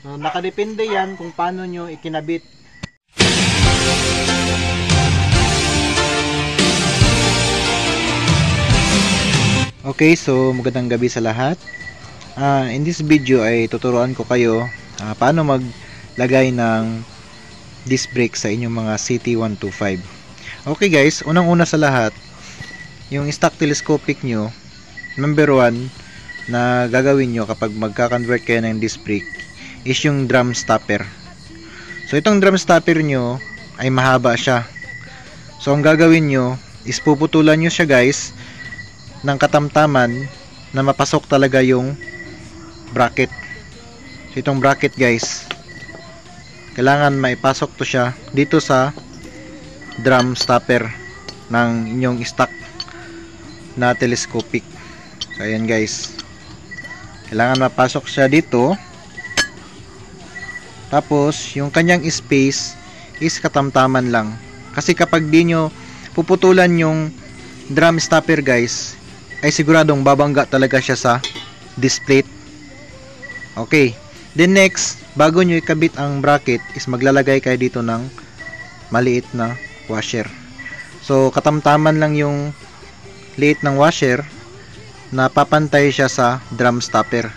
So nakadepende yan kung paano nyo ikinabit. Okay, so magandang gabi sa lahat. In this video ay tuturuan ko kayo paano maglagay ng disc brake sa inyong mga CT125. Okay guys, unang-una sa lahat, yung stock telescopic nyo, number 1 na gagawin nyo kapag magka-convert kayo ng disc brake is yung drum stopper. So itong drum stopper nyo ay mahaba siya. So ang gagawin nyo is puputulan nyo siya guys ng katamtaman na mapasok talaga yung bracket. So itong bracket guys, kailangan maipasok to siya dito sa drum stopper ng inyong stock na telescopic. So ayan guys, kailangan mapasok siya dito. Tapos yung kanyang space is katamtaman lang, kasi kapag di nyo puputulan yung drum stopper guys, ay siguradong babangga talaga siya sa disc plate. Okay, then next, bago nyo ikabit ang bracket is maglalagay kayo dito ng maliit na washer. So katamtaman lang yung liit ng washer na papantay siya sa drum stopper.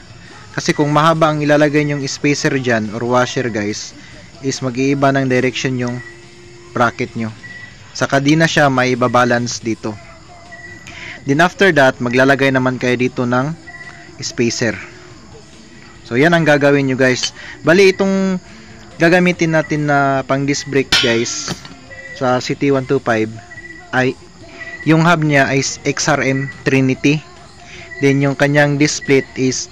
Kasi kung mahaba ang ilalagay nyong spacer dyan or washer guys, is mag-iiba ng direction yung bracket nyo. Saka di na siya may ibabalance dito. Then after that, maglalagay naman kayo dito ng spacer. So yan ang gagawin nyo guys. Bali itong gagamitin natin na pang disc brake guys sa CT125 ay yung hub niya ay XRM Trinity. Then yung kanyang disc plate is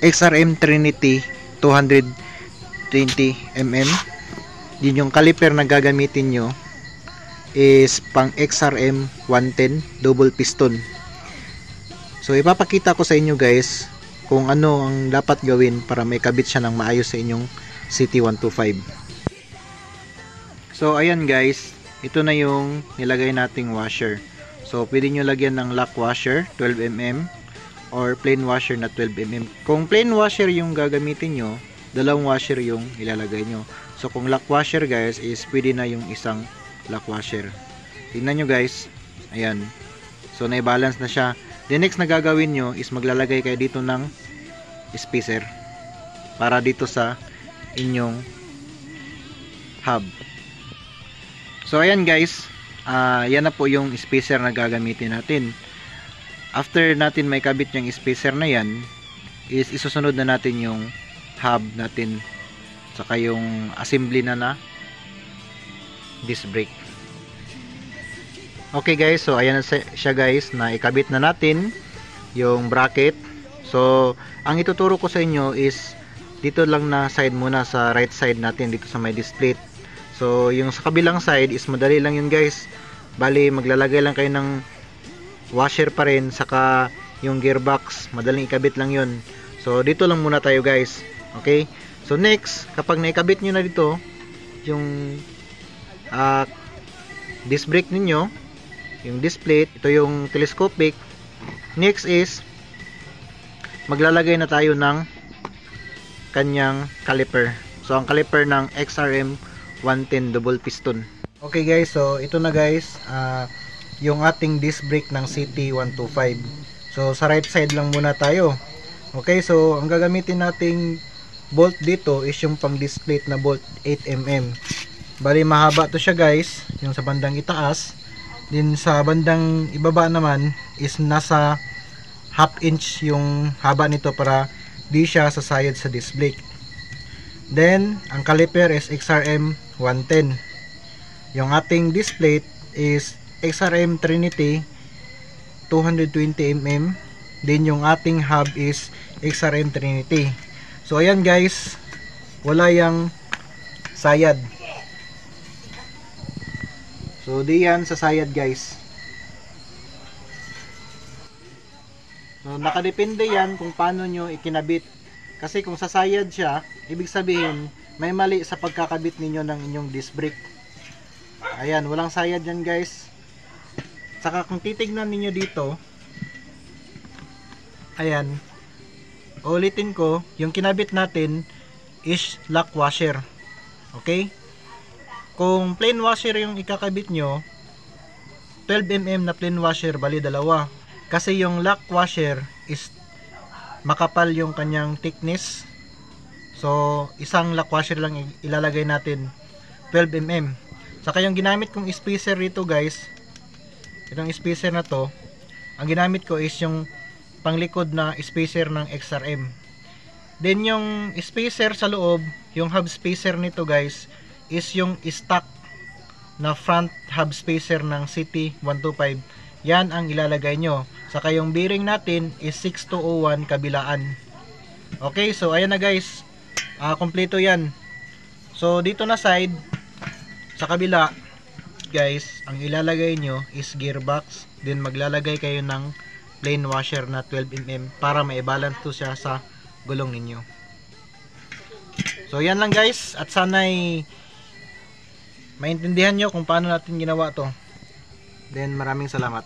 XRM Trinity 220mm. Then yung caliper na gagamitin nyo is pang XRM 110 double piston. So ipapakita ko sa inyo guys kung ano ang dapat gawin para may kabit siya ng maayos sa inyong CT125. So ayan guys, ito na yung nilagay nating washer. So pwede nyo lagyan ng lock washer 12mm or plain washer na 12mm. Kung plain washer yung gagamitin nyo, dalawang washer yung ilalagay nyo. So kung lock washer guys, is pwede na yung isang lock washer. Tingnan nyo guys, ayan, so na-balance na siya. The next na gagawin nyo is maglalagay kayo dito ng spacer para dito sa inyong hub. So ayan guys, yan na po yung spacer na gagamitin natin. After natin may kabit yung spacer na yan, is isusunod na natin yung hub natin saka yung assembly na disc brake. Okay guys, so ayan na siya guys, na ikabit na natin yung bracket. So ang ituturo ko sa inyo is dito lang na side muna, sa right side natin dito sa may disc plate. So yung sa kabilang side is madali lang yun guys. Bali maglalagay lang kayo ng washer pa rin, saka yung gearbox, madaling ikabit lang yun. So dito lang muna tayo guys. Okay, so next, kapag naikabit nyo na dito yung disc brake ninyo, yung disc plate, ito yung telescopic, next is maglalagay na tayo ng kanyang caliper. So ang caliper ng XRM 110 double piston. Okay guys, so ito na guys, yung ating disc brake ng CT125. So sa right side lang muna tayo. Okay, so ang gagamitin nating bolt dito is yung pang disc plate na bolt 8mm. Bali mahaba to siya guys, yung sa bandang itaas. Din sa bandang ibaba naman is nasa half inch yung haba nito para di siya sasayad sa disc brake. Then ang caliper is XRM 110. Yung ating disc plate is XRM Trinity 220mm. Then yung ating hub is XRM Trinity. So ayan guys, wala yang sayad. So di yan sa sayad guys. So nakadepende yan kung paano nyo ikinabit. Kasi kung sasayad siya, ibig sabihin may mali sa pagkakabit ninyo ng inyong disc brake. Ayan, walang sayad yan guys. Saka kung titignan ninyo dito, ayan, ulitin ko, yung kinabit natin is lock washer. Okay? Kung plain washer yung ikakabit nyo, 12mm na plain washer, bali dalawa. Kasi yung lock washer is makapal yung kanyang thickness. So, isang lock washer lang ilalagay natin, 12mm. Saka yung ginamit kong spacer rito guys, itong spacer na to, ang ginamit ko is yung panglikod na spacer ng XRM. Then yung spacer sa loob, yung hub spacer nito guys, is yung stock na front hub spacer ng CT125. Yan ang ilalagay nyo. Saka yung bearing natin is 6201 kabilaan. Okay, so ayan na guys. Kompleto yan. So dito na side, sa kabila guys, ang ilalagay nyo is gearbox. Then maglalagay kayo ng plain washer na 12mm para ma-balance to siya sa gulong ninyo. So yan lang guys, at sana'y maintindihan nyo kung paano natin ginawa to. Then maraming salamat.